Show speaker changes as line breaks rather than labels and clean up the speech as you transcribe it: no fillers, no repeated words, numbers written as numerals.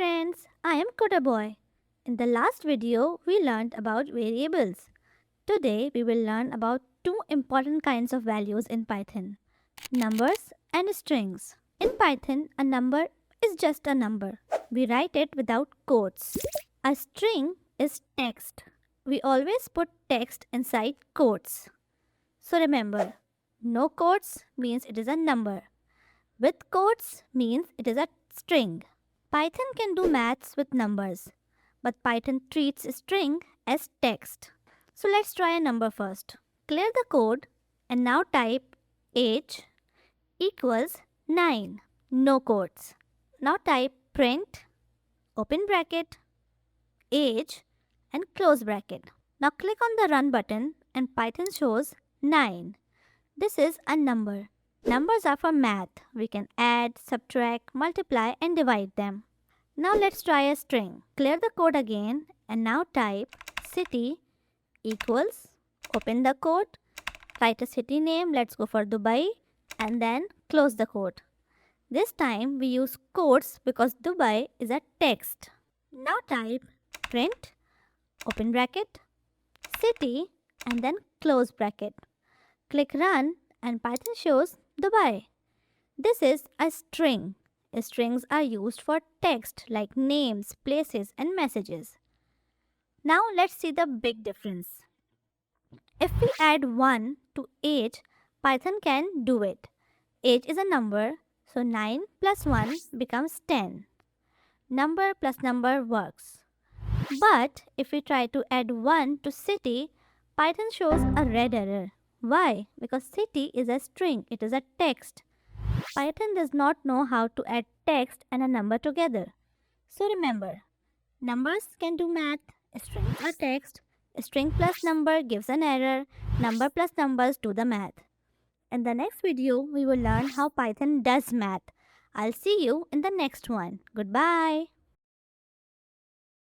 friends, I am Coderboy. In the last video, we learned about variables. Today, we will learn about two important kinds of values in Python, numbers and strings. In Python, a number is just a number. We write it without quotes. A string is text. We always put text inside quotes. So remember, no quotes means it is a number. With quotes means it is a string. Python can do maths with numbers, but Python treats string as text. So let's try a number first. Clear the code and now type age equals 9. No quotes. Now type print, open bracket, age and close bracket. Now click on the run button and Python shows 9. This is a number. Numbers are for math. We can add, subtract, multiply and divide them. Now let's try a string. Clear the code again and now type city equals, open the quote, write a city name, let's go for Dubai, and then close the quote. This time we use quotes because Dubai is a text. Now type print, open bracket, city and then close bracket. Click run and Python shows Dubai. This is a string. Strings are used for text like names, places and messages. Now let's see the big difference. If we add 1 to age, Python can do it. Age is a number, so 9 plus 1 becomes 10. Number plus number works. But if we try to add 1 to city, Python shows a red error. Why? Because city is a string, it is a text. Python does not know how to add text and a number together. So remember, numbers can do math, strings are text, string plus number gives an error, number plus numbers do the math. In the next video, we will learn how Python does math. I'll see you in the next one. Goodbye.